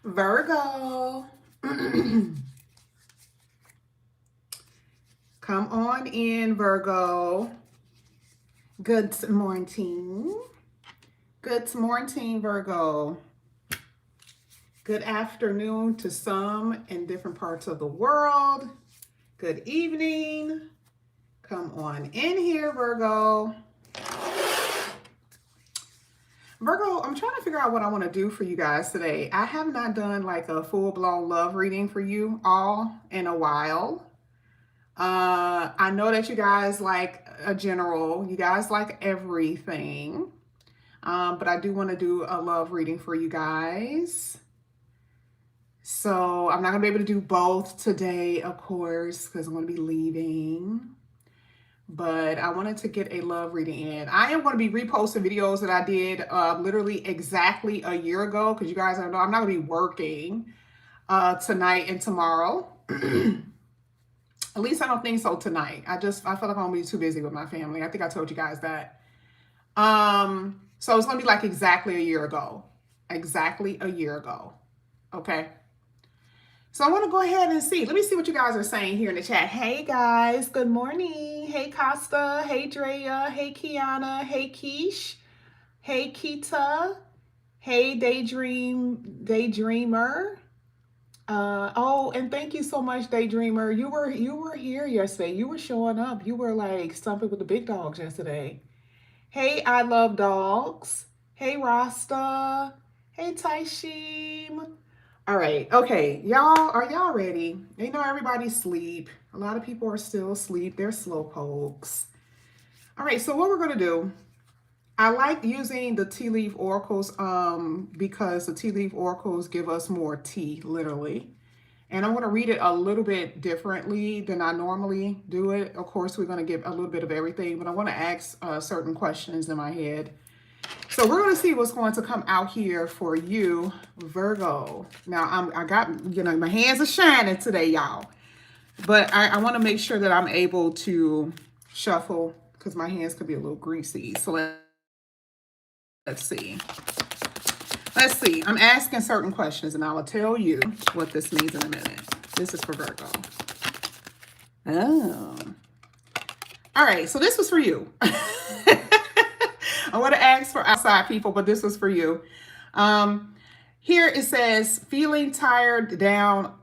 Virgo, come on in, Virgo. Good morning. Good morning, Virgo. Good afternoon to some in different parts of the world. Good evening. Come on in here, Virgo. Virgo, I'm trying to figure out what I want to do for you guys today. I have not done like a full-blown love reading for you all in a while. I know that you guys like a general, you guys like everything. But I do want to do a love reading for you guys. So I'm not going to be able to do both today, of course, because I'm going to be leaving. But I wanted to get a love reading in. I am going to be reposting videos that I did literally exactly a year ago, because you guys don't know I'm not going to be working tonight and tomorrow. At least I don't think so tonight. I feel like I'm going to be too busy with my family. I think I told you guys that. So it's going to be like exactly a year ago. Exactly a year ago. Okay. So I want to go ahead and see. Let me see what you guys are saying here in the chat. Hey guys, good morning. Hey Costa. Hey Drea. Hey Kiana. Hey Keish. Hey Kita. Hey Daydreamer. Oh, and thank you so much, Daydreamer. You were here yesterday. You were showing up. You were like stomping with the big dogs yesterday. Hey, I love dogs. Hey, Rasta. Hey, Taishim. All right. Okay. Y'all, are y'all ready? You know, everybody's asleep. A lot of people are still asleep. They're slow pokes. All right. So what we're going to do, I like using the tea leaf oracles because the tea leaf oracles give us more tea, literally. And I'm going to read it a little bit differently than I normally do it. Of course, we're going to give a little bit of everything, but I want to ask certain questions in my head. So we're going to see what's going to come out here for you, Virgo. Now, I got, my hands are shining today, y'all. But I want to make sure that I'm able to shuffle because my hands could be a little greasy. So let's see. Let's see. I'm asking certain questions, and I will tell you what this means in a minute. This is for Virgo. Oh. All right. So this was for you. I want to ask for outside people, but this was for you. Here it says, feeling tired, down,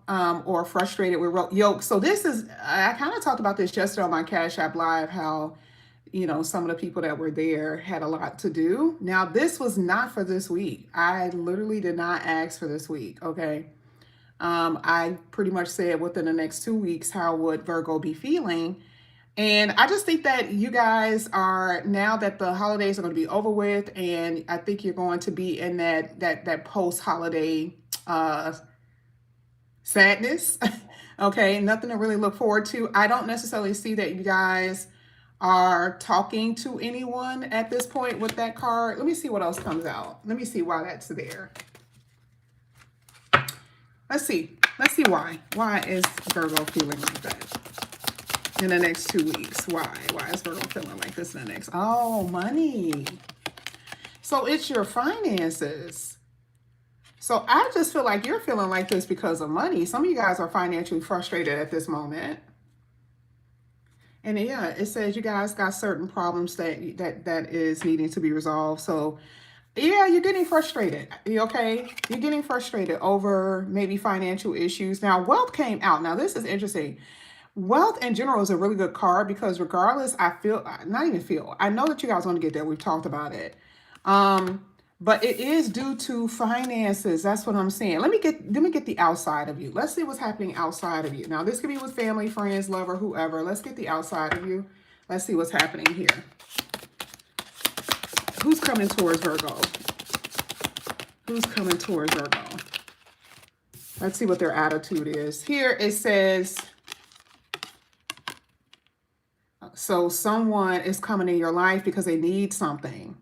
or frustrated with yoke. So this is, I kind of talked about this yesterday on my Cash App Live, how some of the people that were there had a lot to do. Now, this was not for this week. I literally did not ask for this week, okay? I pretty much said within the next 2 weeks, how would Virgo be feeling? And I just think that you guys are, now that the holidays are going to be over with, and I think you're going to be in that post-holiday sadness, okay? Nothing to really look forward to. I don't necessarily see that you guys are talking to anyone at this point with that card. Let me see what else comes out. Let me see why that's there. Let's see why. Why is Virgo feeling like that in the next 2 weeks? Why is Virgo feeling like this in the next? Oh, money. So it's your finances. So I just feel like you're feeling like this because of money. Some of you guys are financially frustrated at this moment. And yeah, it says you guys got certain problems that is needing to be resolved. So yeah, you're getting frustrated. Okay, you're getting frustrated over maybe financial issues. Now, wealth came out. Now, this is interesting. Wealth in general is a really good card because regardless, I know that you guys want to get there. We've talked about it. But it is due to finances. That's what I'm saying. Let me get the outside of you. Let's see what's happening outside of you. Now, this could be with family, friends, lover, whoever. Let's get the outside of you. Let's see what's happening here. Who's coming towards Virgo? Who's coming towards Virgo? Let's see what their attitude is. Here it says, so someone is coming in your life because they need something.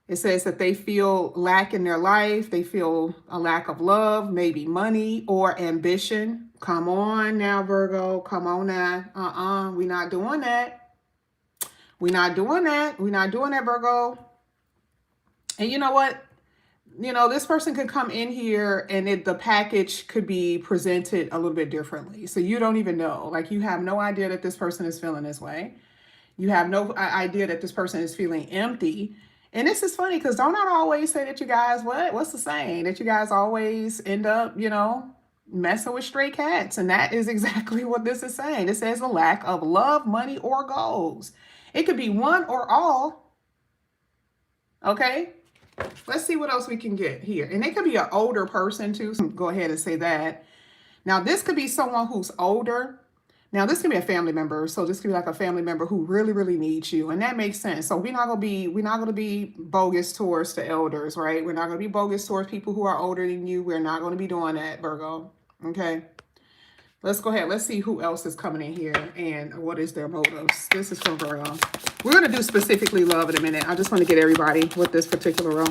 It says that they feel lack in their life. They feel a lack of love, maybe money or ambition. Come on now, Virgo. Come on now. We're not doing that. We're not doing that. We're not doing that, Virgo. And you know what? you know, this person could come in here and the package could be presented a little bit differently. So you don't even know, like you have no idea that this person is feeling this way. You have no idea that this person is feeling empty. And this is funny because don't I always say that you guys, what's the saying? That you guys always end up, you know, messing with stray cats. And that is exactly what this is saying. It says a lack of love, money, or goals. It could be one or all. Okay. Let's see what else we can get here. And it could be an older person too. So go ahead and say that. Now, this could be someone who's older. Now, this could be a family member. So this could be like a family member who really, really needs you. And that makes sense. So we're not gonna be bogus towards the elders, right? We're not gonna be bogus towards people who are older than you. We're not gonna be doing that, Virgo. Okay. Let's go ahead. Let's see who else is coming in here and what is their motives. This is from Virgo. We're going to do specifically love in a minute. I just want to get everybody with this particular row.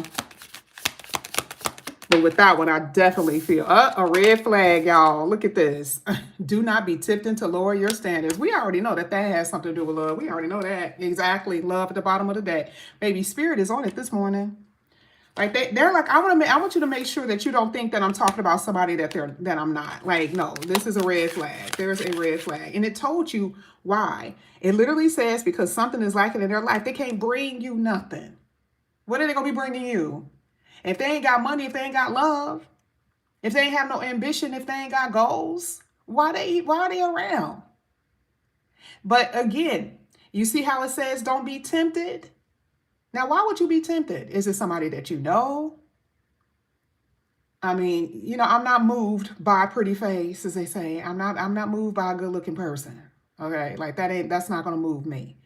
But with that one, I definitely feel a red flag, y'all. Look at this. Do not be tipped into lower your standards. We already know that that has something to do with love. We already know that. Exactly. Love at the bottom of the deck. Baby, spirit is on it this morning. Like they're like, I want you to make sure that you don't think that I'm talking about somebody that I'm not. Like, no, this is a red flag. There's a red flag. And it told you why. It literally says because something is lacking in their life, they can't bring you nothing. What are they gonna be bringing you? If they ain't got money, if they ain't got love, if they ain't have no ambition, if they ain't got goals, why are they around? But again, you see how it says don't be tempted? Now, why would you be tempted? Is it somebody that you know? I mean, you know, I'm not moved by a pretty face, as they say. I'm not moved by a good-looking person. Okay, like that's not going to move me.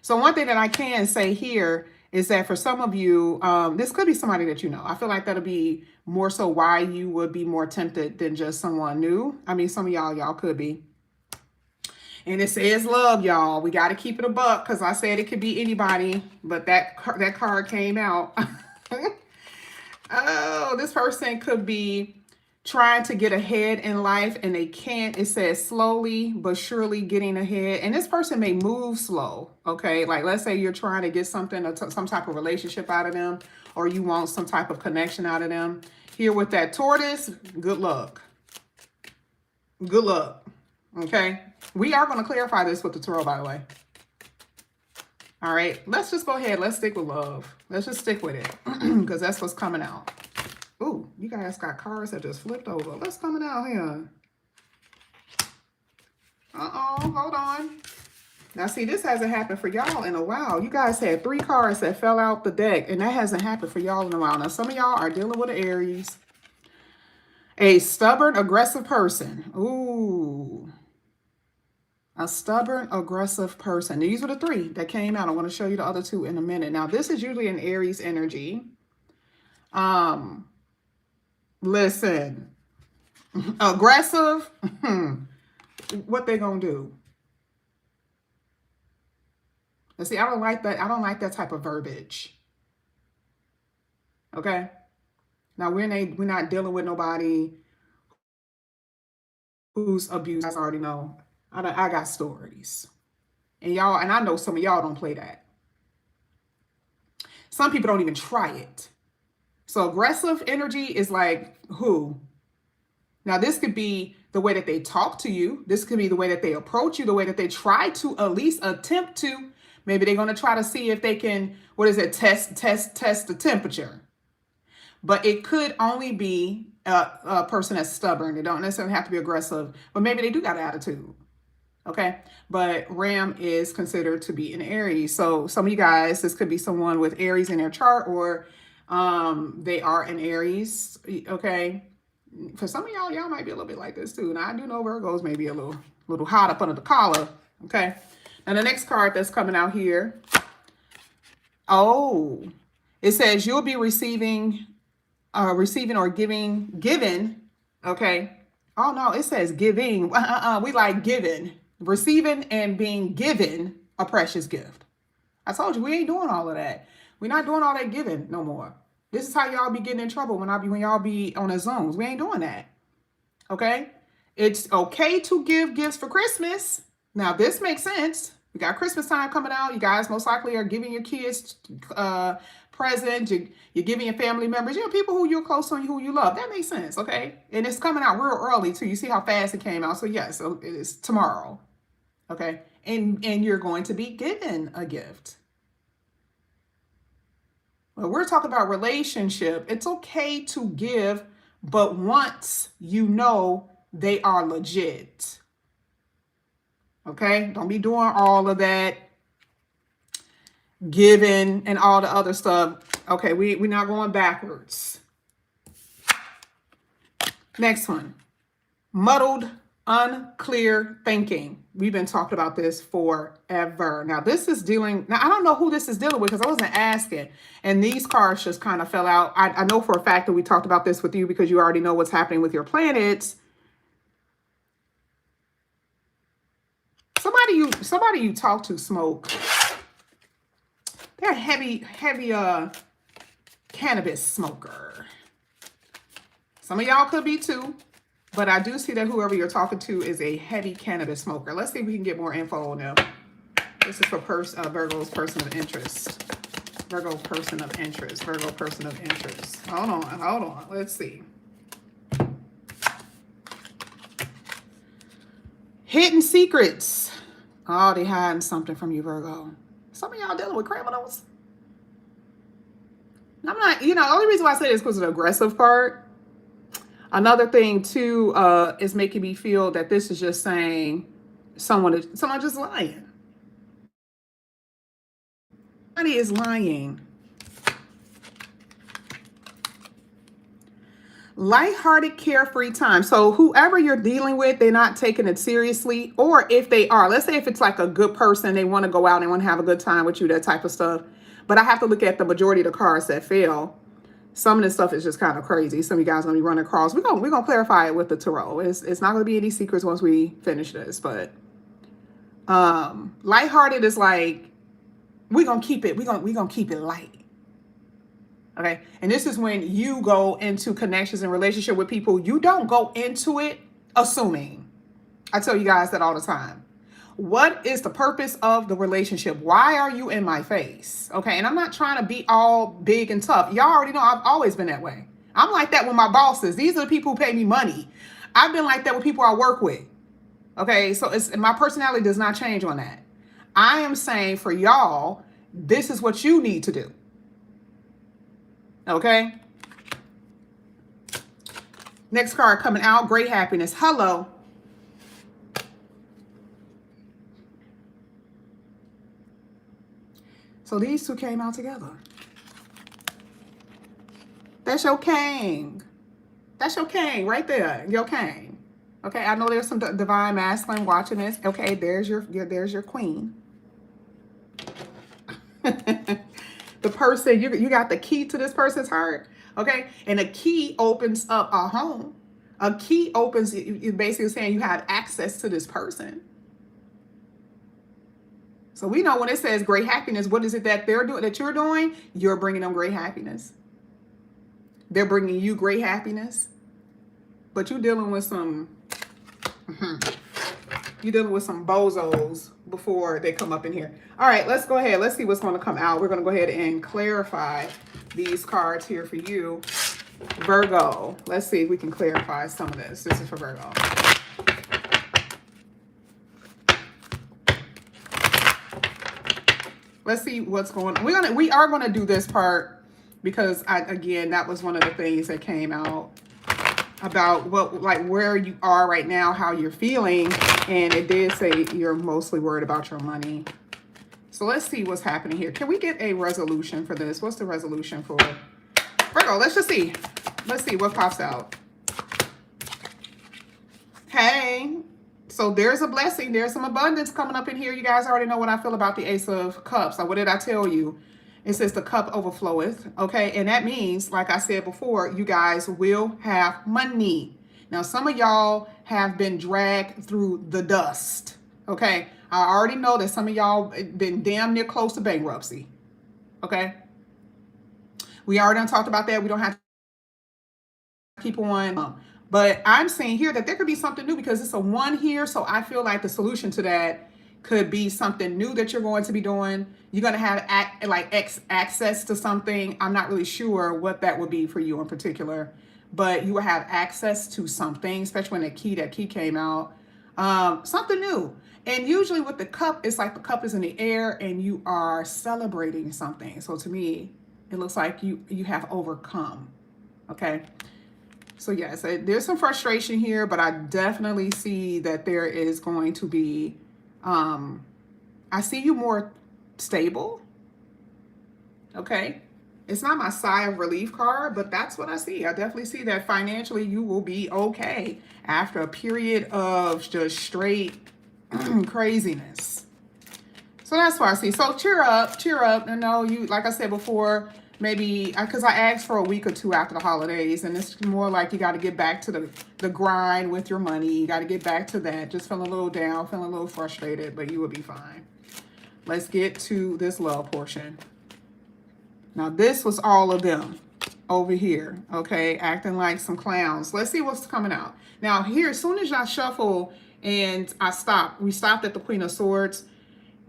So one thing that I can say here is that for some of you, this could be somebody that you know. I feel like that'll be more so why you would be more tempted than just someone new. I mean, some of y'all could be. And it says love, y'all. We got to keep it a buck because I said it could be anybody, but that card came out. Oh, this person could be trying to get ahead in life and they can't. It says slowly but surely getting ahead. And this person may move slow, okay? Like let's say you're trying to get something, some type of relationship out of them, or you want some type of connection out of them. Here with that tortoise, good luck. Good luck, okay? We are going to clarify this with the tarot, by the way. All right, let's just go ahead. Let's stick with love. Let's just stick with it because that's what's coming out. Ooh, you guys got cards that just flipped over. What's coming out here? Uh-oh, hold on. Now, see, this hasn't happened for y'all in a while. You guys had 3 cards that fell out the deck, and that hasn't happened for y'all in a while. Now, some of y'all are dealing with an Aries. A stubborn, aggressive person. Ooh. A stubborn, aggressive person. These are the 3 that came out. I want to show you the other 2 in a minute. Now, this is usually an Aries energy. Listen. Aggressive. What they gonna do? Let's see, I don't like that. I don't like that type of verbiage. Okay? Now, we're not dealing with nobody who's abused. I already know. I got stories. And I know some of y'all don't play that. Some people don't even try it. So aggressive energy is like who? Now, this could be the way that they talk to you. This could be the way that they approach you, the way that they try to at least attempt to. Maybe they're going to try to see if they can, test the temperature. But it could only be a person that's stubborn. They don't necessarily have to be aggressive, but maybe they do got an attitude. Okay, but Ram is considered to be an Aries. So some of you guys, this could be someone with Aries in their chart, or they are an Aries. Okay, for some of y'all might be a little bit like this too. Now I do know Virgos may be a little hot up under the collar. Okay, now the next card that's coming out here. Oh, it says you'll be receiving or given. Okay. Oh no, it says giving. We like giving. Receiving and being given a precious gift. I told you, we ain't doing all of that. We're not doing all that giving no more. This is how y'all be getting in trouble when y'all be on the Zooms. We ain't doing that. Okay? It's okay to give gifts for Christmas. Now, this makes sense. We got Christmas time coming out. You guys most likely are giving your kids present. You're giving your family members, people who you're close to and who you love. That makes sense, okay? And it's coming out real early too. You see how fast it came out. So yes, so it is tomorrow, okay? And you're going to be given a gift. When we're talking about relationship, it's okay to give, but once you know they are legit. Okay? Don't be doing all of that giving and all the other stuff. Okay, we're not going backwards. Next one. Muddled, unclear thinking. We've been talking about this forever. Now, this is dealing... Now, I don't know who this is dealing with because I wasn't asking. And these cards just kind of fell out. I know for a fact that we talked about this with you because you already know what's happening with your planets. Somebody you talk to smoke. They're a heavy cannabis smoker. Some of y'all could be too, but I do see that whoever you're talking to is a heavy cannabis smoker. Let's see if we can get more info on them. This is for Virgo's person of interest. Virgo person of interest. Virgo person of interest. Hold on. Let's see. Hidden secrets. Oh, they hiding something from you, Virgo. Some of y'all dealing with criminals. I'm not, the only reason why I say this is because of the aggressive part. Another thing too is making me feel that this is just saying someone just lying. Somebody is lying. Lighthearted, carefree time. So whoever you're dealing with, they're not taking it seriously. Or if they are, let's say if it's like a good person, they want to go out and want to have a good time with you, that type of stuff. But I have to look at the majority of the cards that fail. Some of this stuff is just kind of crazy. Some of you guys are going to be running across. We're going to clarify it with the tarot. It's not going to be any secrets once we finish this. But lighthearted is like, we're going to keep it. We're going to keep it light. Okay. And this is when you go into connections and relationship with people. You don't go into it assuming. I tell you guys that all the time. What is the purpose of the relationship? Why are you in my face? Okay. And I'm not trying to be all big and tough. Y'all already know I've always been that way. I'm like that with my bosses. These are the people who pay me money. I've been like that with people I work with. Okay. So my personality does not change on that. I am saying for y'all, this is what you need to do. Okay. Next card coming out. Great happiness. Hello. So these two came out together. That's your king. That's your king right there. Your king. Okay. I know there's some divine masculine watching this. Okay. There's your queen. The person, you got the key to this person's heart, okay? And a key opens up a home. A key opens, you're basically saying you have access to this person. So we know when it says great happiness, what is it that they're doing, that you're doing? You're bringing them great happiness. They're bringing you great happiness. But you're dealing with some, you're dealing with some bozos before they come up in here. All right, let's go ahead. Let's see what's going to come out. We're going to go ahead and clarify these cards here for you, Virgo. Let's see if we can clarify some of this. This is for Virgo. Let's see what's going on. We are going to do this part because again, that was one of the things that came out about where you are right now, how you're feeling. And it did say you're mostly worried about your money. So let's see what's happening here. Can we get a resolution for this? What's the resolution for Virgo? Let's just see. Let's see what pops out. Hey, so there's a blessing. There's some abundance coming up in here. You guys already know what I feel about the Ace of Cups. What did I tell you? It says the cup overfloweth. Okay. And that means, like I said before, you guys will have money. Now, some of y'all have been dragged through the dust. Okay. I already know that some of y'all been damn near close to bankruptcy. Okay. We already talked about that. We don't have to keep on. But I'm saying here that there could be something new because it's a 1 here. So I feel like the solution to that Could be something new that you're going to be doing. You're going to have access to something. I'm not really sure what that would be for you in particular, but you will have access to something, especially when that key came out. Something new. And usually with the cup, it's like the cup is in the air and you are celebrating something. So to me, it looks like you have overcome. Okay. So yes, there's some frustration here, but I definitely see that there is going to be, I see you more stable. Okay. It's not my sigh of relief card, but that's what I see. I definitely see that financially you will be okay after a period of just straight craziness. So that's what I see. So cheer up, cheer up. And no, you, like I said before, maybe because I asked for a week or two after the holidays, and it's more like you got to get back to the grind with your money. You got to get back to that. Just feeling a little down, feeling a little frustrated, but you will be fine. Let's get to this love portion. Now, this was all of them over here, okay, acting like some clowns. Let's see what's coming out. Now, here, as soon as I shuffle and we stopped at the Queen of Swords.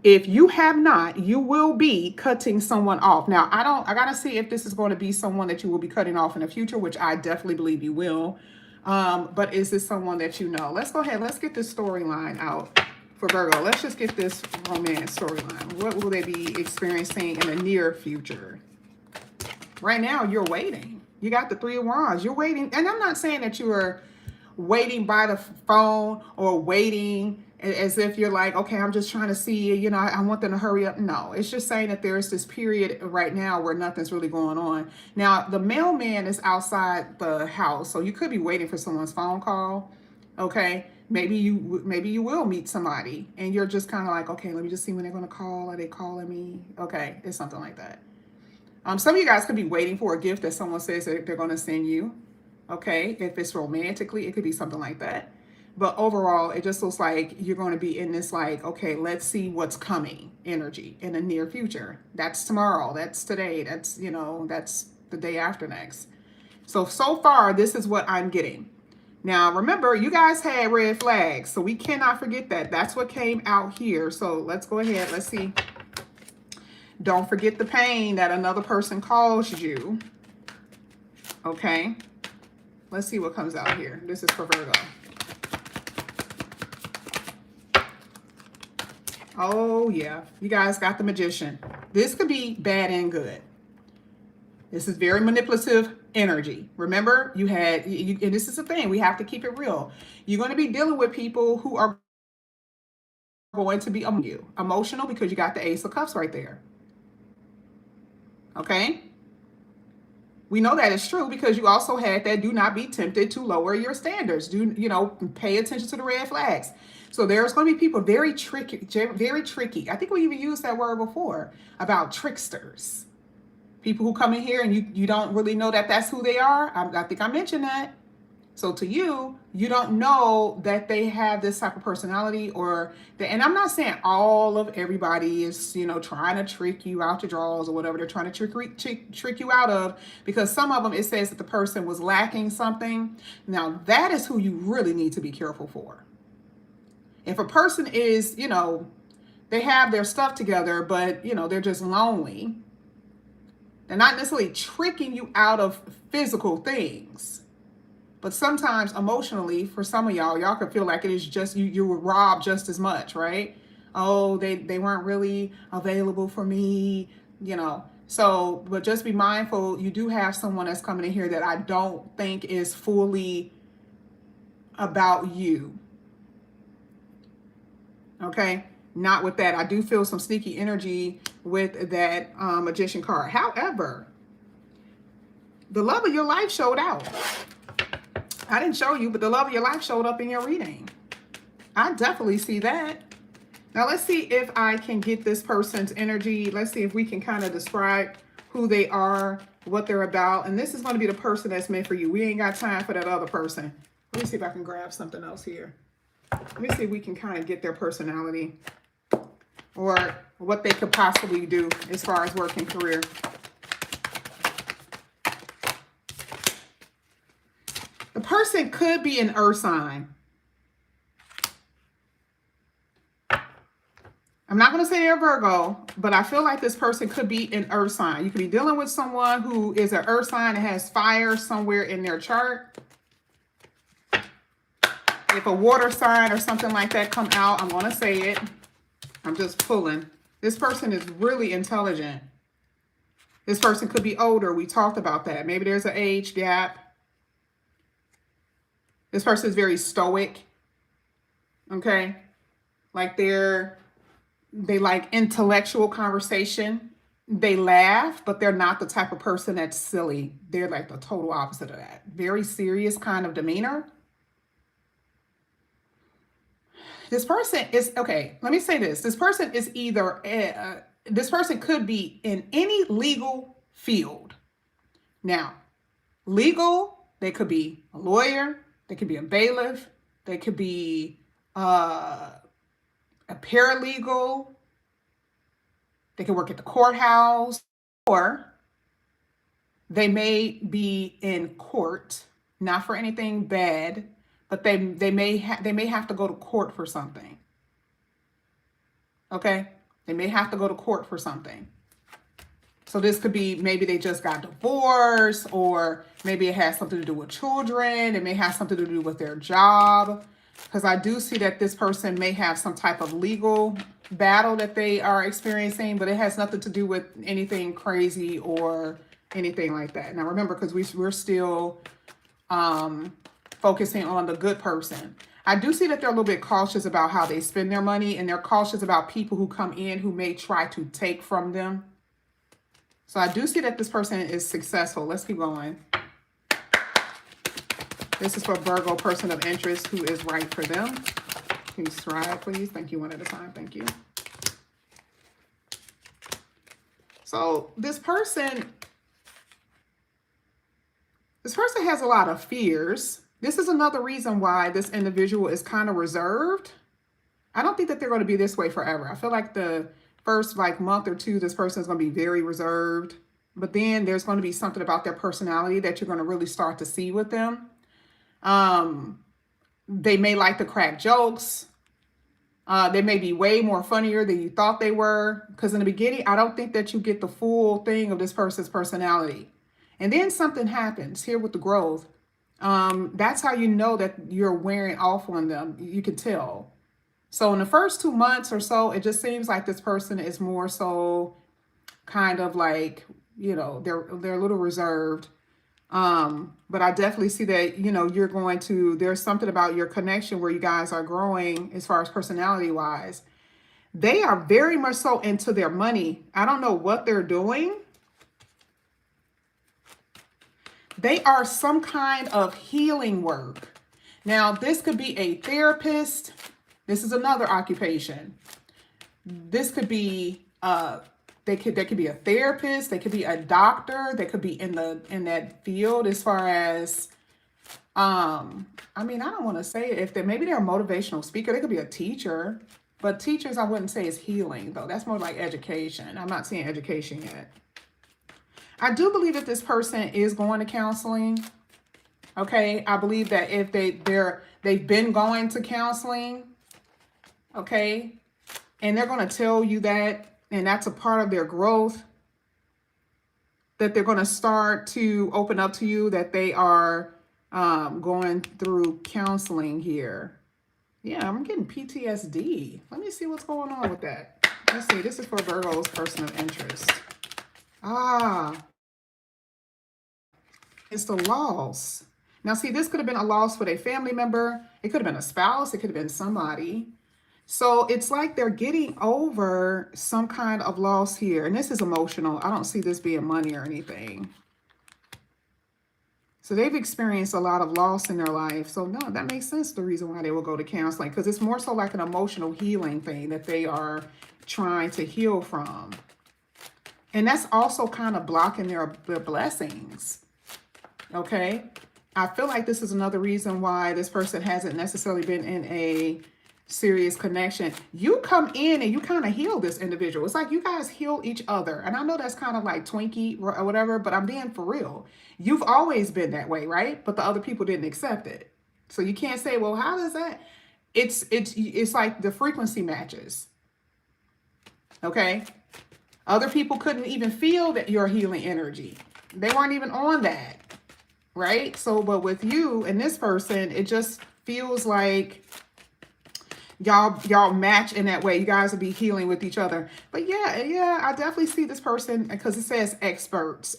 If you have not, you will be cutting someone off. Now, I got to see if this is going to be someone that you will be cutting off in the future, which I definitely believe you will. But is this someone that you know? Let's go ahead. Let's get this storyline out for Virgo. Let's just get this romance storyline. What will they be experiencing in the near future? Right now, you're waiting. You got the Three of Wands. You're waiting. And I'm not saying that you are waiting by the phone or waiting as if you're like, okay, I'm just trying to see, you know, I want them to hurry up. No, it's just saying that there's this period right now where nothing's really going on. Now, the mailman is outside the house, so you could be waiting for someone's phone call. Okay, maybe you will meet somebody and you're just kind of like, okay, let me just see when they're going to call. Are they calling me? Okay, it's something like that. Some of you guys could be waiting for a gift that someone says that they're going to send you. Okay, if it's romantically, it could be something like that. But overall, it just looks like you're going to be in this like, okay, let's see what's coming energy in the near future. That's tomorrow. That's today. That's, you know, that's the day after next. So far, this is what I'm getting. Now, remember, you guys had red flags, so we cannot forget that. That's what came out here. So let's go ahead. Let's see. Don't forget the pain that another person caused you. Okay. Let's see what comes out here. This is for Virgo. Oh, yeah. You guys got the Magician. This could be bad and good. This is very manipulative energy. Remember, and this is the thing. We have to keep it real. You're going to be dealing with people who are going to be emotional because you got the Ace of Cups right there. Okay? We know that is true because you also had that do not be tempted to lower your standards. Pay attention to the red flags. So there's going to be people very tricky, very tricky. I think we even used that word before about tricksters. People who come in here and you don't really know that that's who they are. I think I mentioned that. So to you, you don't know that they have this type of personality and I'm not saying all of everybody is, trying to trick you out your drawers or whatever they're trying to trick you out of, because some of them, it says that the person was lacking something. Now that is who you really need to be careful for. If a person is, they have their stuff together, but they're just lonely. They're not necessarily tricking you out of physical things. But sometimes emotionally, for some of y'all could feel like it is just, you were robbed just as much, right? Oh, they weren't really available for me, So, but just be mindful, you do have someone that's coming in here that I don't think is fully about you. Okay? Not with that. I do feel some sneaky energy with that Magician card. However, the love of your life showed out. I didn't show you, but the love of your life showed up in your reading. I definitely see that. Now, let's see if I can get this person's energy. Let's see if we can kind of describe who they are, what they're about. And this is going to be the person that's meant for you. We ain't got time for that other person. Let me see if I can grab something else here. Let me see if we can kind of get their personality or what they could possibly do as far as work and career. The person could be an earth sign. not going to say they're Virgo, but I feel like this person could be an earth sign. You could be dealing with someone who is an earth sign and has fire somewhere in their chart. If a water sign or something like that come out, I'm going to say it. I'm just pulling. This person is really intelligent. This person could be older. We talked about that. Maybe there's an age gap. This person is very stoic. Okay? Like they like intellectual conversation. They laugh, but they're not the type of person that's silly. They're like the total opposite of that. Very serious kind of demeanor. This person is, okay, let me say this. This person is either, this person could be in any legal field. Now, legal, they could be a lawyer, they could be a bailiff, they could be a paralegal, they could work at the courthouse, or they may be in court, not for anything bad, but they may have to go to court for something. Okay? They may have to go to court for something. So this could be, maybe they just got divorced, or maybe it has something to do with children. It may have something to do with their job. Because I do see that this person may have some type of legal battle that they are experiencing, but it has nothing to do with anything crazy or anything like that. Now remember, because we're still focusing on the good person. I do see that they're a little bit cautious about how they spend their money, and they're cautious about people who come in who may try to take from them. So I do see that this person is successful. Let's keep going. This is for Virgo, person of interest who is right for them. Can you scribe, please? Thank you, one at a time. Thank you. So this person has a lot of fears. This is another reason why this individual is kind of reserved. I don't think that they're going to be this way forever. I feel like the first month or two, this person is going to be very reserved. But then there's going to be something about their personality that you're going to really start to see with them. They may like to crack jokes. They may be way more funnier than you thought they were. Because in the beginning, I don't think that you get the full thing of this person's personality. And then something happens here with the growth. That's how you know that you're wearing off on them. You can tell. So in the first 2 months or so, it just seems like this person is more so kind of like, you know, they're a little reserved. But I definitely see that, you know, there's something about your connection where you guys are growing as far as personality wise. They are very much so into their money. I don't know what they're doing. They are some kind of healing work. Now, this could be a therapist. This is another occupation. This could be, they could be a therapist. They could be a doctor. They could be in that field as far as, I mean, I don't want to say it. Maybe they're a motivational speaker. They could be a teacher. But teachers, I wouldn't say is healing, though. That's more like education. I'm not seeing education yet. I do believe that this person is going to counseling. Okay, I believe that if they've been going to counseling, okay, and they're going to tell you that, and that's a part of their growth, that they're going to start to open up to you, that they are going through counseling here. Yeah, I'm getting PTSD. Let me see what's going on with that. Let's see. This is for Virgo's person of interest. It's the loss. Now, see, this could have been a loss for a family member. It could have been a spouse. It could have been somebody. So it's like they're getting over some kind of loss here. And this is emotional. I don't see this being money or anything. So they've experienced a lot of loss in their life. So no, that makes sense, the reason why they will go to counseling. Because it's more so like an emotional healing thing that they are trying to heal from. And that's also kind of blocking their blessings. Okay? I feel like this is another reason why this person hasn't necessarily been in a serious connection. You come in and you kind of heal this individual. It's like you guys heal each other. And I know that's kind of like Twinkie or whatever, but I'm being for real. You've always been that way, right? But the other people didn't accept it. So you can't say, well, how does that? It's like the frequency matches. Okay. Other people couldn't even feel that your healing energy. They weren't even on that. Right. So, but with you and this person, it just feels like y'all match in that way. You guys will be healing with each other. But yeah, I definitely see this person because it says experts.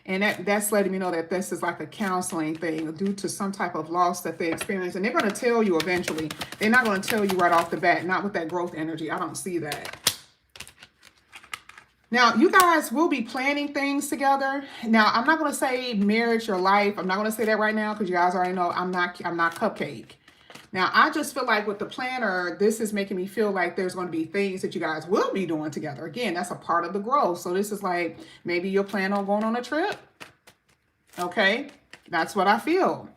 And that's letting me know that this is like a counseling thing due to some type of loss that they experience. And they're going to tell you eventually. They're not going to tell you right off the bat, not with that growth energy. I don't see that. Now, you guys will be planning things together. Now, I'm not going to say marriage or life. I'm not going to say that right now because you guys already know I'm not cupcake. Now, I just feel like with the planner, this is making me feel like there's going to be things that you guys will be doing together. Again, that's a part of the growth. So this is like maybe you'll plan on going on a trip. Okay, that's what I feel.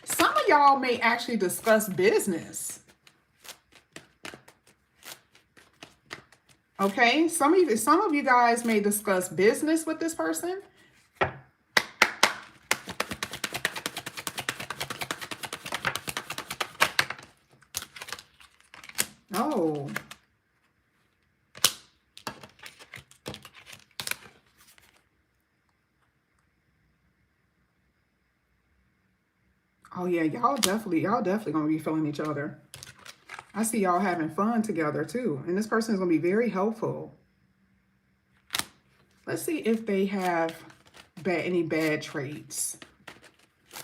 Some of y'all may actually discuss business. Okay, some of you guys may discuss business with this person. Oh. Oh yeah, y'all definitely gonna be feeling each other. I see y'all having fun together too. And this person is gonna be very helpful. Let's see if they have any bad traits.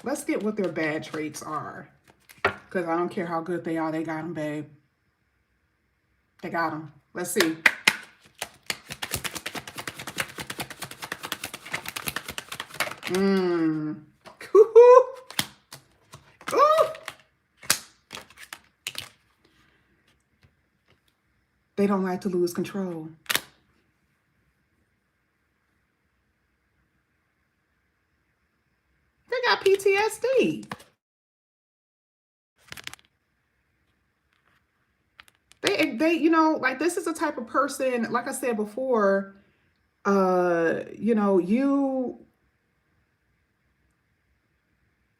Let's get what their bad traits are. Because I don't care how good they are, they got them, babe. They got them. Let's see. They don't like to lose control. They got PTSD. They, you know, like this is the type of person, like I said before, you know,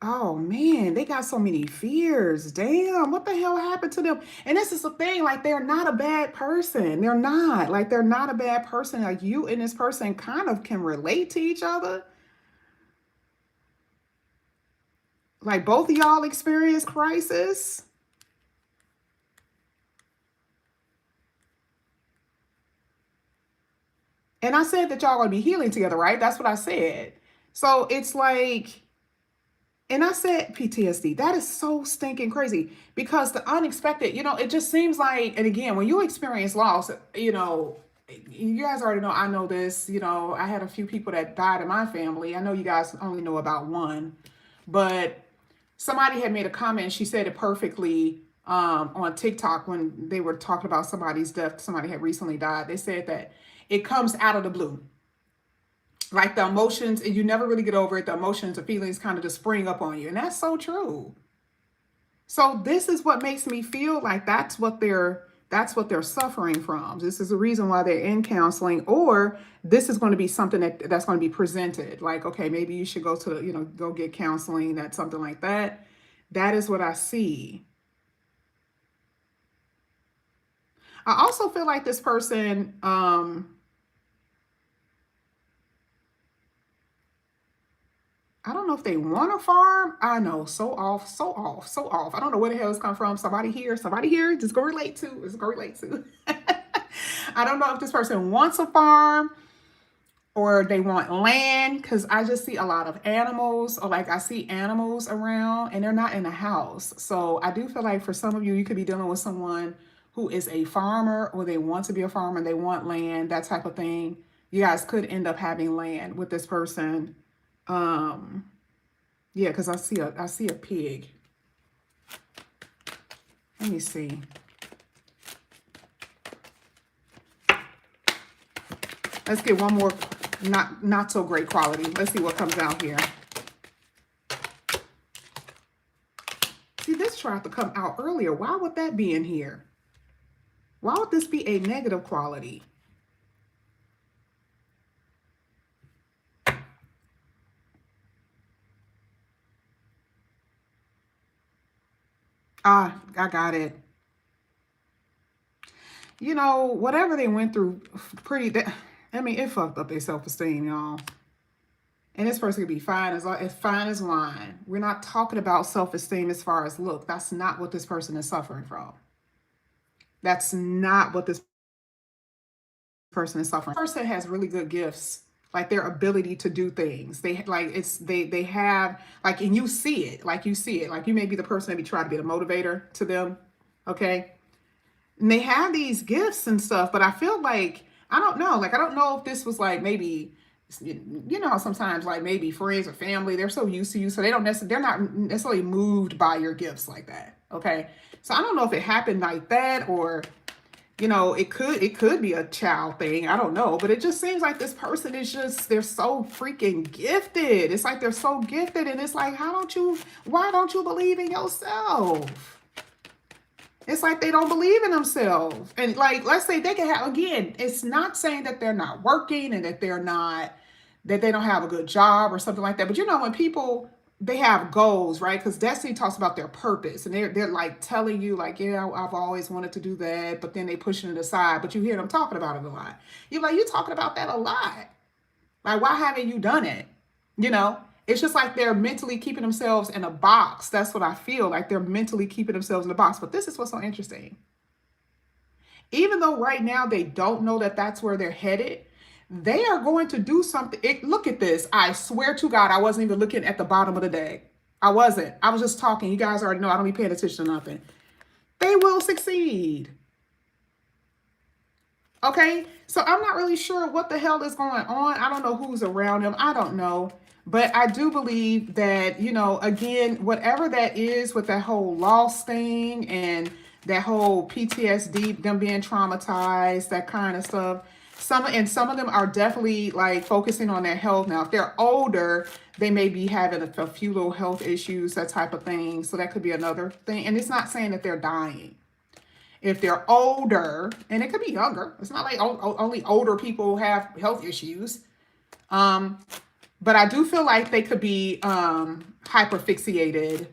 oh man, they got so many fears. Damn, what the hell happened to them? And this is the thing, like they're not a bad person. They're not. Like they're not a bad person. Like you and this person kind of can relate to each other. Like both of y'all experience crisis. And I said that y'all gonna be healing together, right? That's what I said. So it's like, and I said PTSD. That is so stinking crazy because the unexpected, you know, it just seems like, and again, when you experience loss, you know, you guys already know, I know this, you know, I had a few people that died in my family. I know you guys only know about one, but somebody had made a comment. She said it perfectly on TikTok when they were talking about somebody's death. Somebody had recently died. They said that it comes out of the blue. Like the emotions, and you never really get over it. The emotions, the feelings kind of just spring up on you. And that's so true. So this is what makes me feel like that's what they're suffering from. This is the reason why they're in counseling, or this is going to be something that's going to be presented. Like, okay, maybe you should go to the, you know, go get counseling, that's something like that. That is what I see. I also feel like this person, I don't know if they want to farm. I know, so off, so off, so off. I don't know where the hell it's come from. Somebody here, just go relate to. Just go relate to. I don't know if this person wants a farm or they want land, because I just see a lot of animals, or like I see animals around and they're not in a house. So I do feel like for some of you, you could be dealing with someone who is a farmer, or they want to be a farmer, they want land, that type of thing. You guys could end up having land with this person. Yeah, because I see a pig. Let me see. Let's get one more not so great quality. Let's see what comes out here. See, this tried to come out earlier. Why would that be in here? Why would this be a negative quality? Ah, I got it. you know, whatever they went through, I mean, it fucked up their self-esteem, y'all. And this person could be fine as wine. We're not talking about self-esteem as far as look. That's not what this person is suffering from. That's not what this person is suffering. This person has really good gifts, like their ability to do things. They have like, and you see it, like you may be the person that be trying to be the motivator to them, okay? And they have these gifts and stuff, but I feel like I don't know, like I don't know if this was like maybe, you know, sometimes like maybe friends or family, they're so used to you, so they're not necessarily moved by your gifts like that, okay? So I don't know if it happened like that, or you know, it could be a child thing. I don't know, but it just seems like this person is just, they're so freaking gifted. It's like they're so gifted, and it's like, why don't you believe in yourself? It's like they don't believe in themselves. And like, let's say they can have, again, it's not saying that they're not working and that they don't have a good job or something like that. But you know, when people, they have goals, right? Because Destiny talks about their purpose, and they're like telling you like, yeah, I've always wanted to do that, but then they pushing it aside, but you hear them talking about it a lot. You're like, you're talking about that a lot. Like, why haven't you done it? You know, it's just like they're mentally keeping themselves in a box. That's what I feel like, they're mentally keeping themselves in a box. But this is what's so interesting. Even though right now they don't know that that's where they're headed, they are going to do something. Look at this. I swear to God, I wasn't even looking at the bottom of the deck. I wasn't. I was just talking. You guys already know I don't be paying attention to nothing. They will succeed. Okay, so I'm not really sure what the hell is going on. I don't know who's around them. I don't know. But I do believe that, you know, again, whatever that is with that whole loss thing and that whole PTSD, them being traumatized, that kind of stuff. Some of them are definitely like focusing on their health now. If they're older, they may be having a few little health issues, that type of thing. So that could be another thing. And it's not saying that they're dying. If they're older, and it could be younger, it's not like only older people have health issues. But I do feel like they could be hyperfixated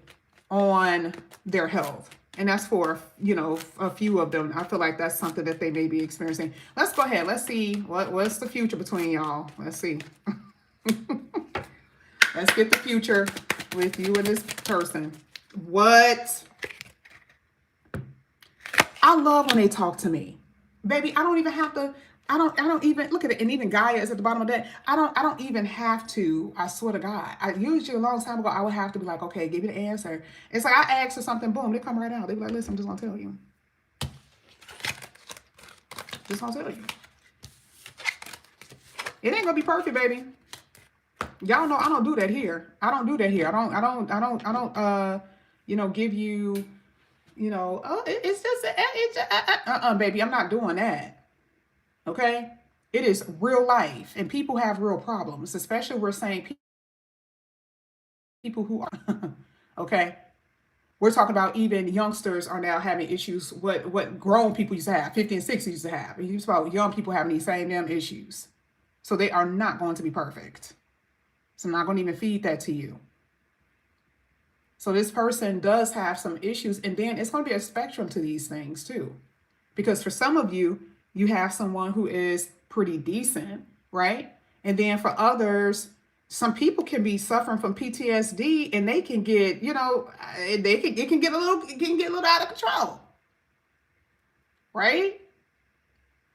on their health. And that's for, you know, a few of them. I feel like that's something that they may be experiencing. Let's go ahead. Let's see what's the future between y'all. Let's see. Let's get the future with you and this person. What? I love when they talk to me. Baby, I don't even have to, I don't even look at it. And even Gaia is at the bottom of that. I don't even have to, I swear to God. I usually a long time ago, I would have to be like, okay, give me the answer. It's like I ask for something, boom, they come right out. They be like, listen, I'm just gonna tell you. Just gonna tell you. It ain't gonna be perfect, baby. Y'all know I don't do that here. I don't do that here. I don't you know, give you, you know, it's just, baby, I'm not doing that. Okay? It is real life, and people have real problems, especially we're saying people who are, okay? We're talking about even youngsters are now having issues, what grown people used to have, 50 and 60 used to have. And it's about young people having these same damn issues. So they are not going to be perfect. So I'm not going to even feed that to you. So this person does have some issues, and then it's going to be a spectrum to these things too. Because for some of you, you have someone who is pretty decent, right? And then for others, some people can be suffering from PTSD, and they can get, you know, it can get a little out of control, right?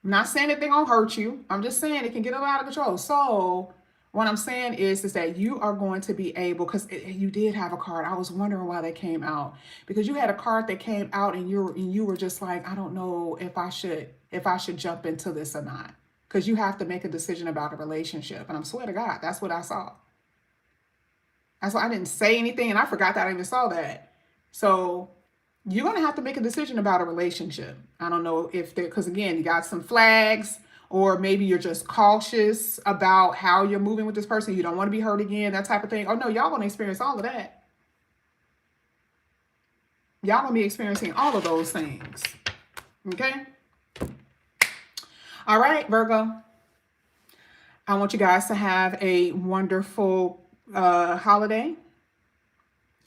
I'm not saying that they're gonna hurt you. I'm just saying it can get a little out of control. So what I'm saying is that you are going to be able, because you did have a card. I was wondering why that came out, because you had a card that came out, and you were just like, I don't know if I should jump into this or not, because you have to make a decision about a relationship. And I swear to God, that's what I saw. That's why I didn't say anything, and I forgot that I even saw that. So you're going to have to make a decision about a relationship. I don't know if because again, you got some flags, or maybe you're just cautious about how you're moving with this person. You don't want to be hurt again, that type of thing. Oh no, y'all going to experience all of that. Y'all going to be experiencing all of those things. Okay? All right, Virgo. I want you guys to have a wonderful holiday.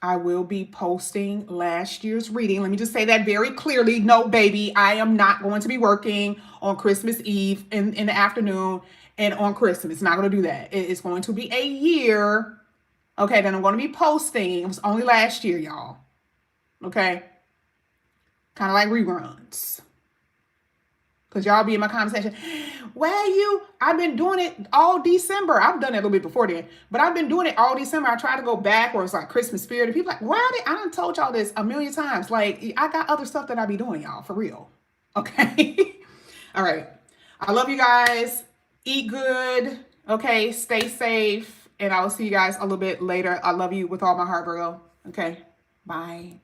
I will be posting last year's reading. Let me just say that very clearly. No, baby, I am not going to be working on Christmas Eve in the afternoon and on Christmas. Not going to do that. It's going to be a year. Okay, then I'm going to be posting. It was only last year, y'all. Okay? Kind of like reruns. Because y'all be in my conversation. Well, I've been doing it all December. I've done it a little bit before then, but I've been doing it all December. I try to go back where it's like Christmas spirit. And people are like, I done told y'all this a million times. Like, I got other stuff that I be doing, y'all, for real. Okay? All right. I love you guys. Eat good. Okay? Stay safe. And I will see you guys a little bit later. I love you with all my heart, Virgo. Okay? Bye.